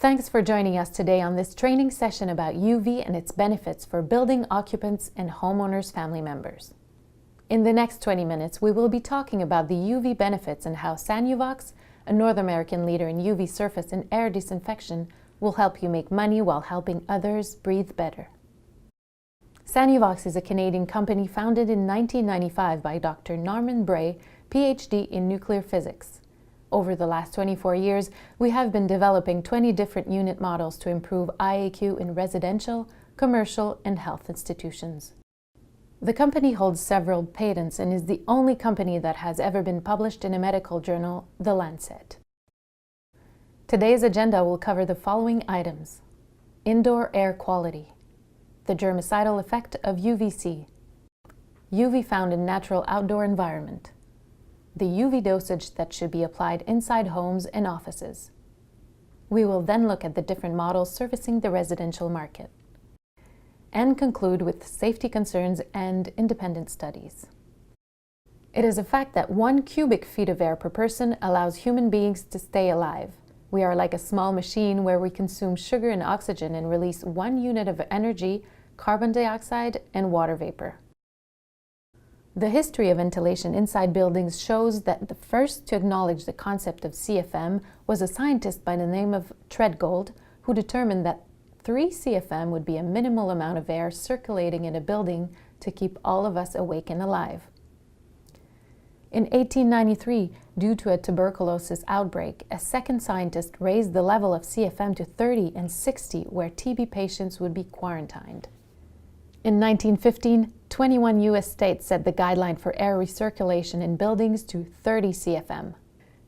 Thanks for joining us today on this training session about UV and its benefits for building occupants and homeowners' family members. In the next 20 minutes, we will be talking about the UV benefits and how Sanuvox, a North American leader in UV surface and air disinfection, will help you make money while helping others breathe better. Sanuvox is a Canadian company founded in 1995 by Dr. Norman Bray, PhD in nuclear physics. Over the last 24 years, we have been developing 20 different unit models to improve IAQ in residential, commercial, and health institutions. The company holds several patents and is the only company that has ever been published in a medical journal, The Lancet. Today's agenda will cover the following items: indoor air quality, the germicidal effect of UVC, UV found in natural outdoor environment, the UV dosage that should be applied inside homes and offices. We will then look at the different models servicing the residential market, and conclude with safety concerns and independent studies. It is a fact that 1 cubic feet of air per person allows human beings to stay alive. We are like a small machine where we consume sugar and oxygen and release 1 unit of energy, carbon dioxide, and water vapor. The history of ventilation inside buildings shows that the first to acknowledge the concept of CFM was a scientist by the name of Treadgold, who determined that 3 CFM would be a minimal amount of air circulating in a building to keep all of us awake and alive. In 1893, due to a tuberculosis outbreak, a second scientist raised the level of CFM to 30 and 60, where TB patients would be quarantined. In 1915, 21 U.S. states set the guideline for air recirculation in buildings to 30 CFM.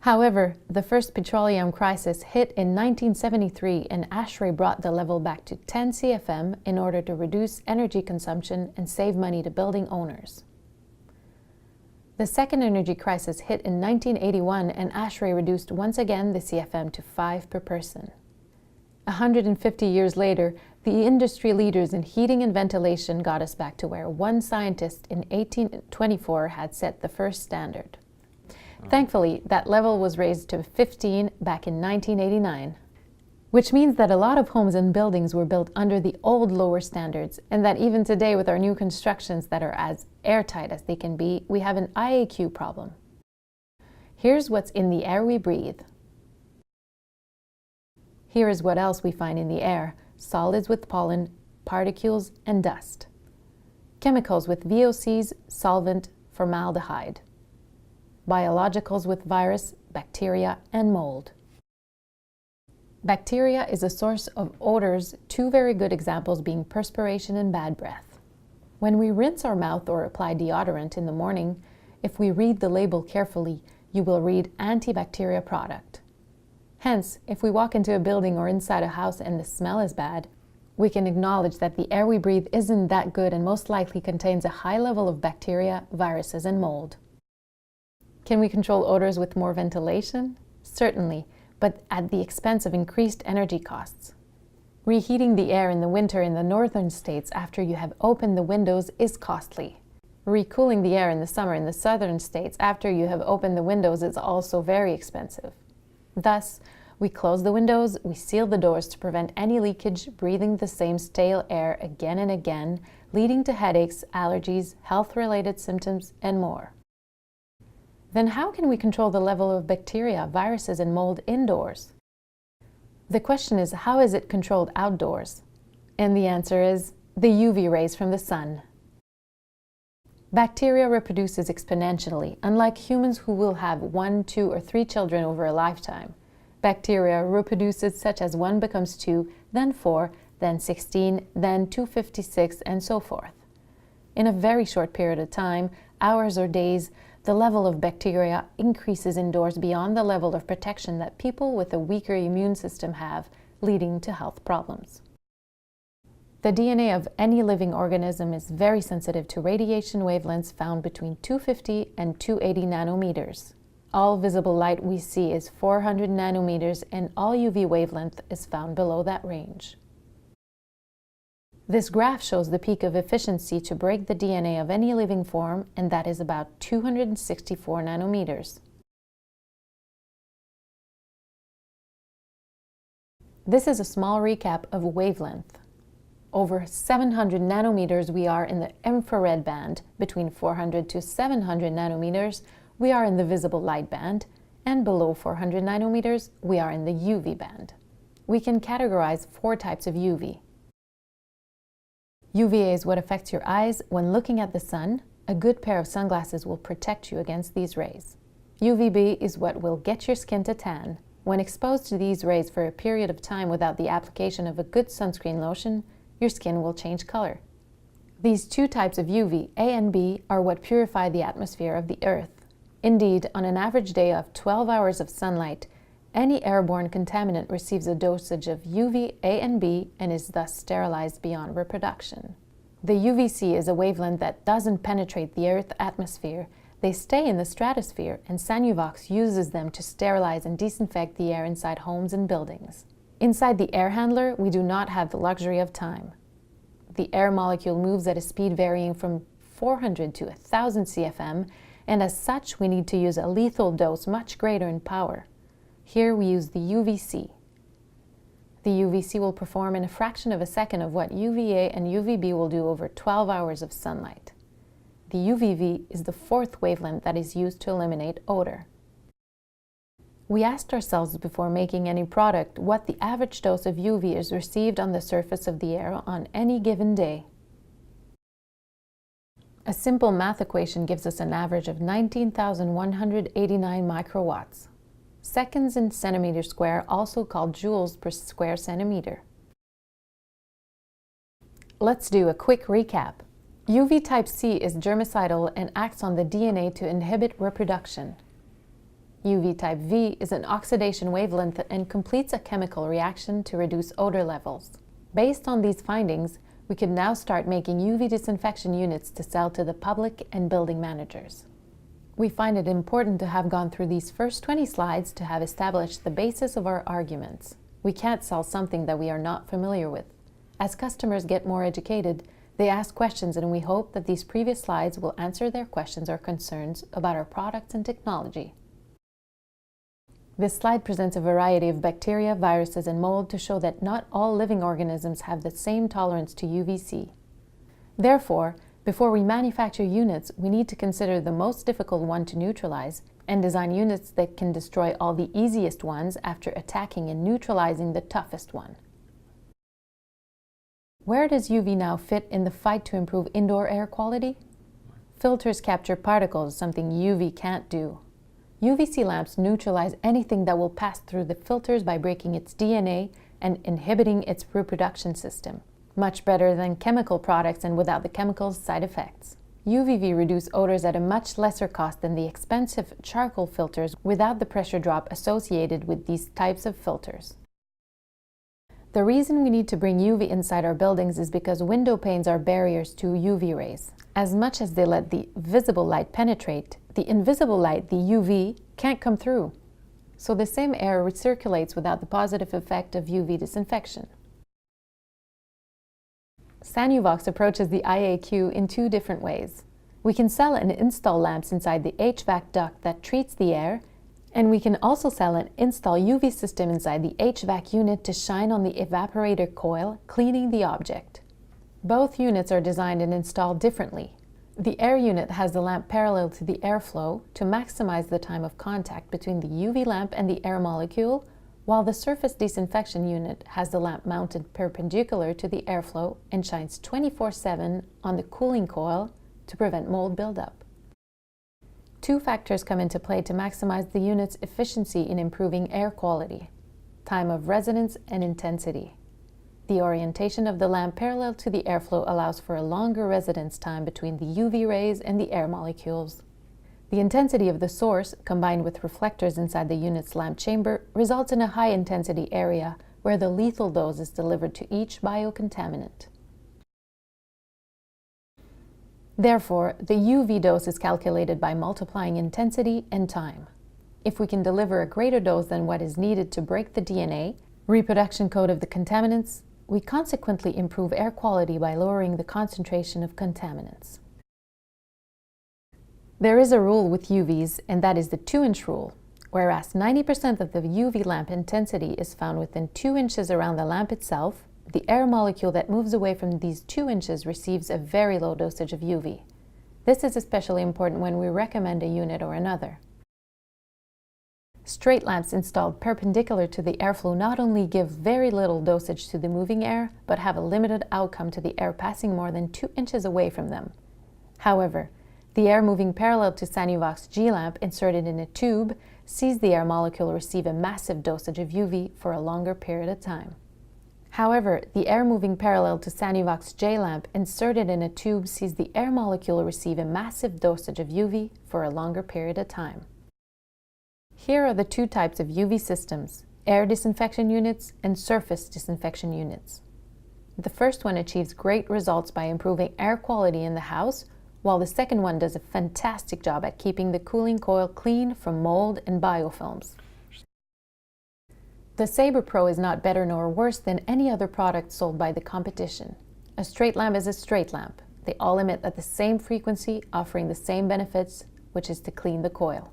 However, the first petroleum crisis hit in 1973 and ASHRAE brought the level back to 10 CFM in order to reduce energy consumption and save money to building owners. The second energy crisis hit in 1981 and ASHRAE reduced once again the CFM to 5 per person. 150 years later, the industry leaders in heating and ventilation got us back to where one scientist in 1824 had set the first standard. Thankfully, that level was raised to 15 back in 1989, which means that a lot of homes and buildings were built under the old lower standards, and that even today with our new constructions that are as airtight as they can be, we have an IAQ problem. Here's what's in the air we breathe. Here is what else we find in the air: solids with pollen, particles, and dust. Chemicals with VOCs, solvent, formaldehyde. Biologicals with virus, bacteria, and mold. Bacteria is a source of odors, 2 very good examples being perspiration and bad breath. When we rinse our mouth or apply deodorant in the morning, if we read the label carefully, you will read antibacterial product. Hence, if we walk into a building or inside a house and the smell is bad, we can acknowledge that the air we breathe isn't that good and most likely contains a high level of bacteria, viruses, and mold. Can we control odors with more ventilation? Certainly, but at the expense of increased energy costs. Reheating the air in the winter in the northern states after you have opened the windows is costly. Recooling the air in the summer in the southern states after you have opened the windows is also very expensive. Thus, we close the windows, we seal the doors to prevent any leakage, breathing the same stale air again and again, leading to headaches, allergies, health-related symptoms, and more. Then how can we control the level of bacteria, viruses, and mold indoors? The question is, how is it controlled outdoors? And the answer is the UV rays from the sun. Bacteria reproduces exponentially, unlike humans who will have 1, 2, or 3 children over a lifetime. Bacteria reproduces such as 1 becomes 2, then 4, then 16, then 256, and so forth. In a very short period of time, hours or days, the level of bacteria increases indoors beyond the level of protection that people with a weaker immune system have, leading to health problems. The DNA of any living organism is very sensitive to radiation wavelengths found between 250 and 280 nanometers. All visible light we see is 400 nanometers, and all UV wavelength is found below that range. This graph shows the peak of efficiency to break the DNA of any living form, and that is about 264 nanometers. This is a small recap of wavelength. Over 700 nanometers, we are in the infrared band. Between 400 to 700 nanometers, we are in the visible light band. And below 400 nanometers, we are in the UV band. We can categorize 4 types of UV. UVA is what affects your eyes when looking at the sun. A good pair of sunglasses will protect you against these rays. UVB is what will get your skin to tan. When exposed to these rays for a period of time without the application of a good sunscreen lotion, your skin will change color. These 2 types of UV, A and B, are what purify the atmosphere of the Earth. Indeed, on an average day of 12 hours of sunlight, any airborne contaminant receives a dosage of UV A and B and is thus sterilized beyond reproduction. The UVC is a wavelength that doesn't penetrate the Earth's atmosphere. They stay in the stratosphere, and Sanuvox uses them to sterilize and disinfect the air inside homes and buildings. Inside the air handler, we do not have the luxury of time. The air molecule moves at a speed varying from 400 to 1000 CFM, and as such, we need to use a lethal dose much greater in power. Here we use the UVC. The UVC will perform in a fraction of a second of what UVA and UVB will do over 12 hours of sunlight. The UVV is the 4th wavelength that is used to eliminate odor. We asked ourselves before making any product what the average dose of UV is received on the surface of the air on any given day. A simple math equation gives us an average of 19,189 microwatts. Seconds in centimeters square, also called joules per square centimeter. Let's do a quick recap. UV type C is germicidal and acts on the DNA to inhibit reproduction. UV type V is an oxidation wavelength and completes a chemical reaction to reduce odor levels. Based on these findings, we can now start making UV disinfection units to sell to the public and building managers. We find it important to have gone through these first 20 slides to have established the basis of our arguments. We can't sell something that we are not familiar with. As customers get more educated, they ask questions, and we hope that these previous slides will answer their questions or concerns about our products and technology. This slide presents a variety of bacteria, viruses, and mold to show that not all living organisms have the same tolerance to UVC. Therefore, before we manufacture units, we need to consider the most difficult one to neutralize and design units that can destroy all the easiest ones after attacking and neutralizing the toughest one. Where does UV now fit in the fight to improve indoor air quality? Filters capture particles, something UV can't do. UVC lamps neutralize anything that will pass through the filters by breaking its DNA and inhibiting its reproduction system. Much better than chemical products and without the chemicals' side effects. UVV reduce odors at a much lesser cost than the expensive charcoal filters without the pressure drop associated with these types of filters. The reason we need to bring UV inside our buildings is because window panes are barriers to UV rays. As much as they let the visible light penetrate, the invisible light, the UV, can't come through. So the same air recirculates without the positive effect of UV disinfection. Sanuvox approaches the IAQ in 2 different ways. We can sell and install lamps inside the HVAC duct that treats the air, and we can also sell and install UV system inside the HVAC unit to shine on the evaporator coil, cleaning the object. Both units are designed and installed differently. The air unit has the lamp parallel to the airflow to maximize the time of contact between the UV lamp and the air molecule, while the surface disinfection unit has the lamp mounted perpendicular to the airflow and shines 24/7 on the cooling coil to prevent mold buildup. 2 factors come into play to maximize the unit's efficiency in improving air quality: time of residence and intensity. The orientation of the lamp parallel to the airflow allows for a longer residence time between the UV rays and the air molecules. The intensity of the source, combined with reflectors inside the unit's lamp chamber, results in a high-intensity area where the lethal dose is delivered to each biocontaminant. Therefore, the UV dose is calculated by multiplying intensity and time. If we can deliver a greater dose than what is needed to break the DNA, reproduction code of the contaminants, we consequently improve air quality by lowering the concentration of contaminants. There is a rule with UVs, and that is the 2-inch rule. Whereas 90% of the UV lamp intensity is found within 2 inches around the lamp itself, the air molecule that moves away from these 2 inches receives a very low dosage of UV. This is especially important when we recommend a unit or another. Straight lamps installed perpendicular to the airflow not only give very little dosage to the moving air, but have a limited outcome to the air passing more than 2 inches away from them. However, the air moving parallel to Sanuvox G lamp inserted in a tube sees the air molecule receive a massive dosage of UV for a longer period of time. However, the air moving parallel to Sanuvox J lamp inserted in a tube sees the air molecule receive a massive dosage of UV for a longer period of time. Here are the two types of UV systems: air disinfection units and surface disinfection units. The first one achieves great results by improving air quality in the house, while the second one does a fantastic job at keeping the cooling coil clean from mold and biofilms. The Sabre Pro is not better nor worse than any other product sold by the competition. A straight lamp is a straight lamp. They all emit at the same frequency, offering the same benefits, which is to clean the coil.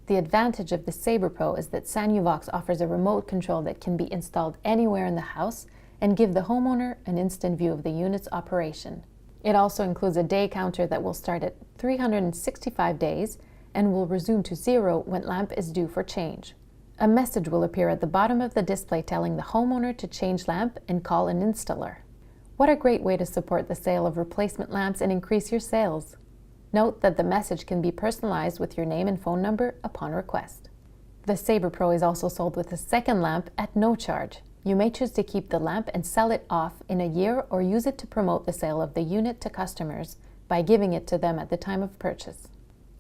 The advantage of the Sabre Pro is that Sanuvox offers a remote control that can be installed anywhere in the house and give the homeowner an instant view of the unit's operation. It also includes a day counter that will start at 365 days and will resume to 0 when lamp is due for change. A message will appear at the bottom of the display telling the homeowner to change lamp and call an installer. What a great way to support the sale of replacement lamps and increase your sales! Note that the message can be personalized with your name and phone number upon request. The Sabre Pro is also sold with a second lamp at no charge. You may choose to keep the lamp and sell it off in a year or use it to promote the sale of the unit to customers by giving it to them at the time of purchase.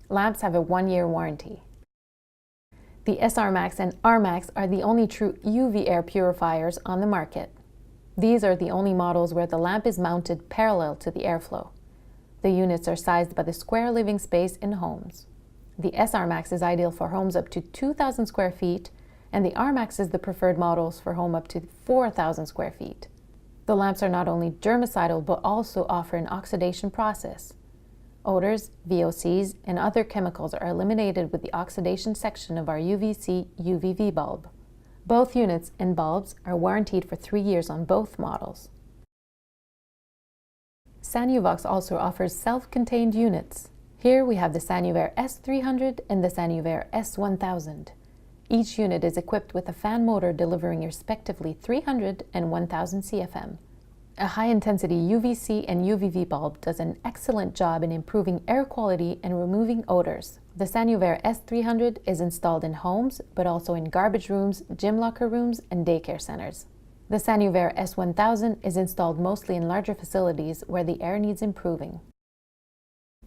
Lamps have a 1-year warranty. The SR Max and R Max are the only true UV air purifiers on the market. These are the only models where the lamp is mounted parallel to the airflow. The units are sized by the square living space in homes. The SR Max is ideal for homes up to 2,000 square feet, and the R Max is the preferred models for home up to 4,000 square feet. The lamps are not only germicidal but also offer an oxidation process. Odors, VOCs, and other chemicals are eliminated with the oxidation section of our UVC UVV bulb. Both units and bulbs are warranted for 3 years on both models. Sanuvox also offers self-contained units. Here we have the Sanuvair S300 and the Sanuvair S1000. Each unit is equipped with a fan motor delivering respectively 300 and 1000 CFM. A high-intensity UVC and UVV bulb does an excellent job in improving air quality and removing odors. The Sanuvair S300 is installed in homes, but also in garbage rooms, gym locker rooms, and daycare centers. The Sanuvair S1000 is installed mostly in larger facilities where the air needs improving.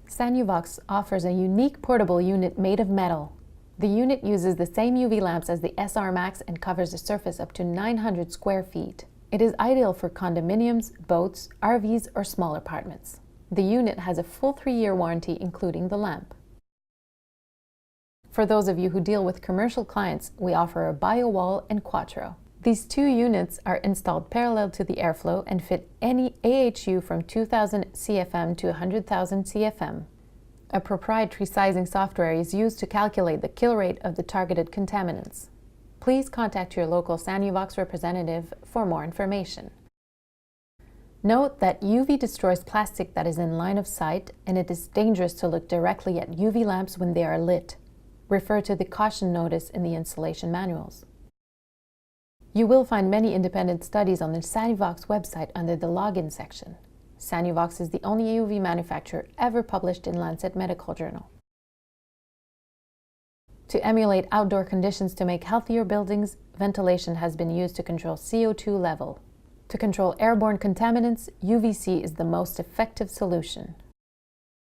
Sanuvox offers a unique portable unit made of metal. The unit uses the same UV lamps as the SR Max and covers a surface up to 900 square feet. It is ideal for condominiums, boats, RVs, or small apartments. The unit has a full 3-year warranty, including the lamp. For those of you who deal with commercial clients, we offer a BioWall and Quattro. These two units are installed parallel to the airflow and fit any AHU from 2,000 CFM to 100,000 CFM. A proprietary sizing software is used to calculate the kill rate of the targeted contaminants. Please contact your local Sanuvox representative for more information. Note that UV destroys plastic that is in line of sight, and it is dangerous to look directly at UV lamps when they are lit. Refer to the caution notice in the installation manuals. You will find many independent studies on the Sanuvox website under the login section. Sanuvox is the only UV manufacturer ever published in Lancet Medical Journal. To emulate outdoor conditions to make healthier buildings, ventilation has been used to control CO2 level. To control airborne contaminants, UVC is the most effective solution.